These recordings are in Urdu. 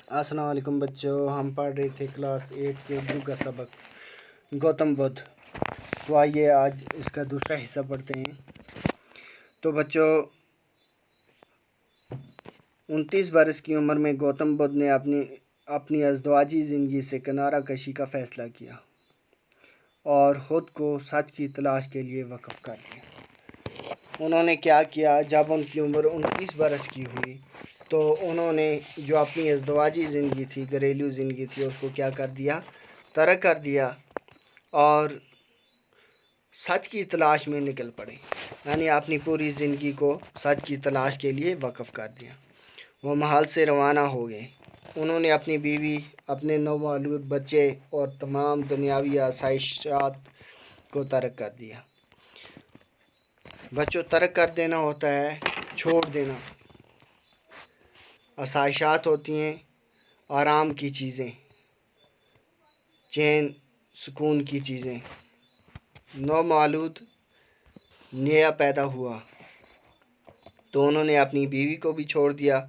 السلام علیکم بچوں، ہم پڑھ رہے تھے کلاس 8 کے اردو کا سبق گوتم بدھ۔ تو آئیے آج اس کا دوسرا حصہ پڑھتے ہیں۔ تو بچوں، 29 برس کی عمر میں گوتم بدھ نے اپنی ازدواجی زندگی سے کنارہ کشی کا فیصلہ کیا اور خود کو سچ کی تلاش کے لیے وقف کر دیا۔ انہوں نے کیا کیا؟ جب ان کی عمر 29 برس کی ہوئی تو انہوں نے جو اپنی ازدواجی زندگی تھی، گھریلو زندگی تھی، اس کو کیا کر دیا؟ ترک کر دیا اور سچ کی تلاش میں نکل پڑے، یعنی اپنی پوری زندگی کو سچ کی تلاش کے لیے وقف کر دیا۔ وہ محل سے روانہ ہو گئے۔ انہوں نے اپنی بیوی، اپنے نومولود بچے اور تمام دنیاوی آسائشات کو ترک کر دیا۔ بچوں، ترک کر دینا ہوتا ہے چھوڑ دینا۔ آسائشات ہوتی ہیں آرام کی چیزیں، چین سکون کی چیزیں۔ نومولود نیا پیدا ہوا تو انہوں نے اپنی بیوی کو بھی چھوڑ دیا،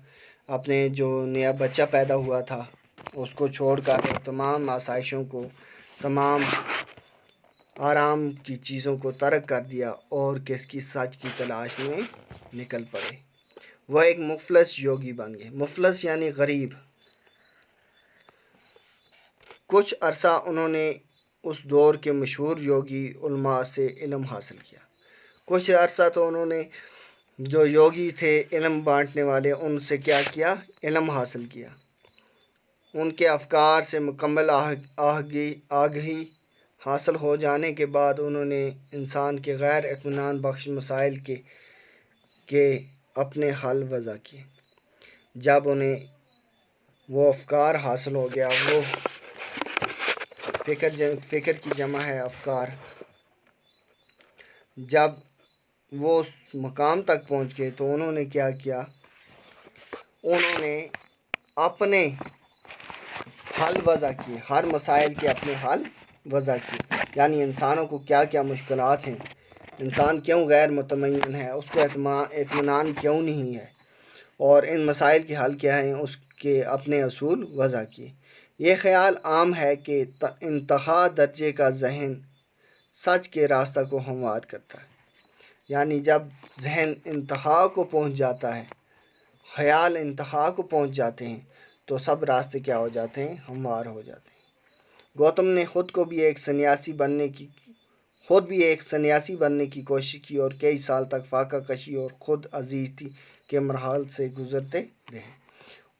اپنے جو نیا بچہ پیدا ہوا تھا اس کو چھوڑ کر تمام آسائشوں کو، تمام آرام کی چیزوں کو ترک کر دیا اور کس کی سچ کی تلاش میں نکل پڑے۔ وہ ایک مفلس یوگی بن گئے۔ مفلس یعنی غریب۔ کچھ عرصہ انہوں نے اس دور کے مشہور یوگی علماء سے علم حاصل کیا۔ کچھ عرصہ تو انہوں نے جو یوگی تھے، علم بانٹنے والے، ان سے کیا کیا؟ علم حاصل کیا۔ ان کے افکار سے مکمل آگہی حاصل ہو جانے کے بعد انہوں نے انسان کے غیر اطمینان بخش مسائل کے اپنے حل وضع کیے۔ جب انہیں وہ افکار حاصل ہو گیا، وہ فکر کی جمع ہے افکار، جب وہ اس مقام تک پہنچ گئے تو انہوں نے کیا کیا؟ انہوں نے اپنے حل وضع کیے، ہر مسائل کے اپنے حل وضع کیے، یعنی انسانوں کو کیا کیا مشکلات ہیں، انسان کیوں غیر مطمئن ہے، اس کو اطمینان کیوں نہیں ہے، اور ان مسائل کے حل کیا ہیں، اس کے اپنے اصول وضع کیے۔ یہ خیال عام ہے کہ انتہا درجے کا ذہن سچ کے راستہ کو ہموار کرتا ہے، یعنی جب ذہن انتہا کو پہنچ جاتا ہے، خیال انتہا کو پہنچ جاتے ہیں تو سب راستے کیا ہو جاتے ہیں؟ ہموار ہو جاتے ہیں۔ گوتم نے خود بھی ایک سنیاسی بننے کی کوشش کی اور کئی سال تک فاقہ کشی اور خود عزیزی کے مراحل سے گزرتے رہے۔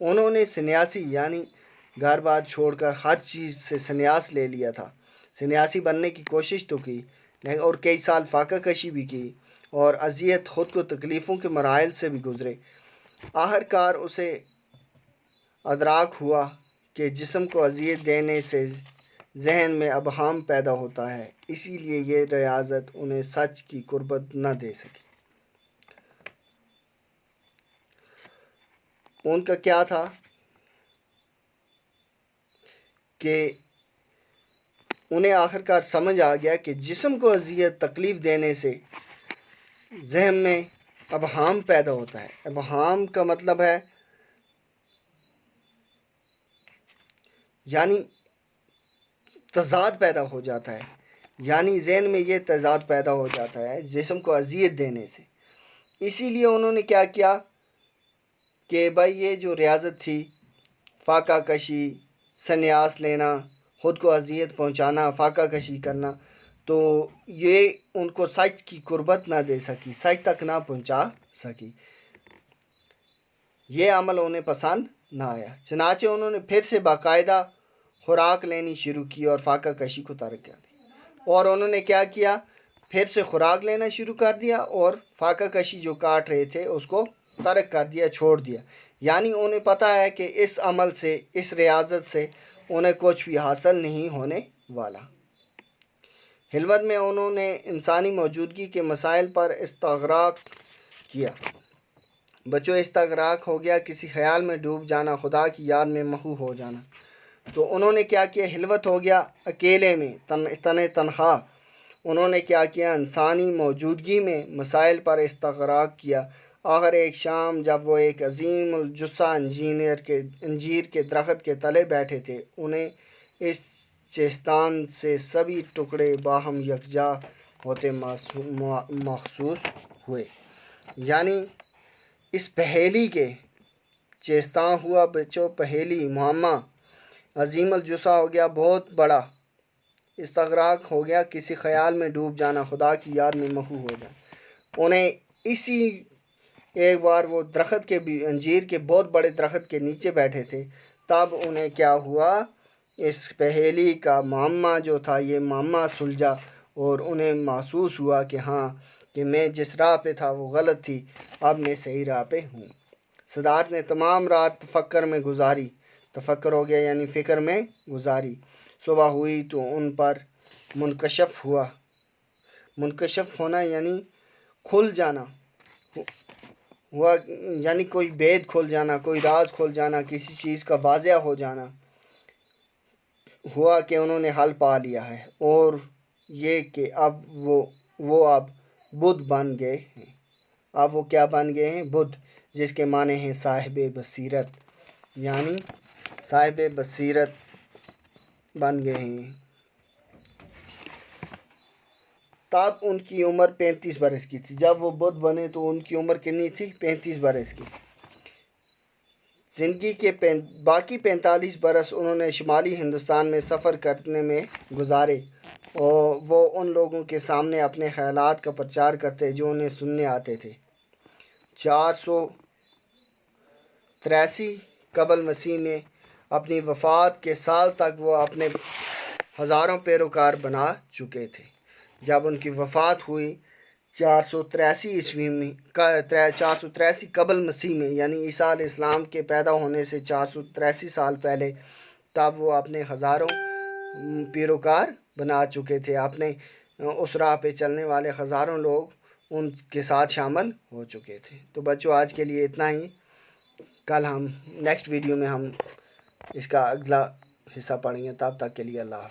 انہوں نے سنیاسی یعنی گھر بار چھوڑ کر ہر چیز سے سنیاس لے لیا تھا۔ سنیاسی بننے کی کوشش تو کی اور کئی سال فاقہ کشی بھی کی اور اذیت، خود کو تکلیفوں کے مراحل سے بھی گزرے۔ آخرکار اسے ادراک ہوا کہ جسم کو اذیت دینے سے ذہن میں ابہام پیدا ہوتا ہے، اسی لیے یہ ریاضت انہیں سچ کی قربت نہ دے سکی۔ ان کا کیا تھا کہ انہیں آخرکار سمجھ آ گیا کہ جسم کو اذیت، تکلیف دینے سے ذہن میں ابہام پیدا ہوتا ہے۔ ابہام کا مطلب ہے یعنی تضاد پیدا ہو جاتا ہے، یعنی ذہن میں یہ تضاد پیدا ہو جاتا ہے جسم کو اذیت دینے سے۔ اسی لیے انہوں نے کیا کیا کہ بھائی یہ جو ریاضت تھی، فاقہ کشی، سنیاس لینا، خود کو اذیت پہنچانا، فاقہ کشی کرنا، تو یہ ان کو سچ کی قربت نہ دے سکی، سچ تک نہ پہنچا سکی۔ یہ عمل انہیں پسند نہ آیا، چنانچہ انہوں نے پھر سے باقاعدہ خوراک لینی شروع کی اور فاقہ کشی کو ترک کر دیا۔ اور انہوں نے کیا کیا؟ پھر سے خوراک لینا شروع کر دیا اور فاقہ کشی جو کاٹ رہے تھے اس کو ترک کر دیا، چھوڑ دیا۔ یعنی انہیں پتہ ہے کہ اس عمل سے، اس ریاضت سے انہیں کچھ بھی حاصل نہیں ہونے والا۔ خلوت میں انہوں نے انسانی موجودگی کے مسائل پر استغراق کیا۔ بچوں، استغراق ہو گیا کسی خیال میں ڈوب جانا، خدا کی یاد میں محو ہو جانا۔ تو انہوں نے کیا کیا؟ خلوت ہو گیا اکیلے میں، تنہا۔ انہوں نے کیا کیا؟ انسانی موجودگی میں مسائل پر استغراق کیا، آخر ایک شام جب وہ ایک عظیم الجثہ انجیر کے درخت کے تلے بیٹھے تھے، انہیں اس چیستان سے سبھی ٹکڑے باہم یکجا ہوتے محسوس ہوئے۔ یعنی اس پہیلی کے چیستان ہوا بچو پہیلی معمہ عظیم الجثہ ہو گیا، بہت بڑا استغراق ہو گیا، کسی خیال میں ڈوب جانا، خدا کی یاد میں محو ہو جانا۔ انہیں اسی ایک بار وہ درخت کے انجیر کے بہت بڑے درخت کے نیچے بیٹھے تھے، تب انہیں کیا ہوا، اس پہیلی کا معمہ جو تھا یہ معمہ سلجھا اور انہیں محسوس ہوا کہ ہاں کہ میں جس راہ پہ تھا وہ غلط تھی، اب میں صحیح راہ پہ ہوں۔ صدارت نے تمام رات تفکر میں گزاری، تفکر ہو گیا یعنی فکر میں گزاری۔ صبح ہوئی تو ان پر منکشف ہونا یعنی کھل جانا ہوا، یعنی کوئی بید کھل جانا، کوئی راز کھل جانا، کسی چیز کا واضح ہو جانا ہوا کہ انہوں نے حل پا لیا ہے، اور یہ کہ اب وہ اب بدھ بن گئے ہیں۔ اب وہ کیا بن گئے ہیں؟ بدھ، جس کے معنی ہیں صاحب بصیرت، یعنی صاحب بصیرت بن گئے ہیں۔ تب ان کی عمر 35 برس کی تھی۔ جب وہ بدھ بنے تو ان کی عمر کتنی تھی؟ 35 برس کی۔ زندگی کے باقی 45 برس انہوں نے شمالی ہندوستان میں سفر کرنے میں گزارے، اور وہ ان لوگوں کے سامنے اپنے خیالات کا پرچار کرتے جو انہیں سننے آتے تھے۔ 483 قبل مسیح میں اپنی وفات کے سال تک وہ اپنے ہزاروں پیروکار بنا چکے تھے۔ جب ان کی وفات ہوئی 483 قبل مسیح میں، یعنی عیسیٰ علیہ السلام کے پیدا ہونے سے 483 سال پہلے، تب وہ اپنے ہزاروں پیروکار بنا چکے تھے، اپنے اس راہ پہ چلنے والے ہزاروں لوگ ان کے ساتھ شامل ہو چکے تھے۔ تو بچوں آج کے لیے اتنا ہی، کل ہم نیکسٹ ویڈیو میں ہم اس کا اگلا حصہ پڑھیں گے، تب تک کے لیے اللہ حافظ۔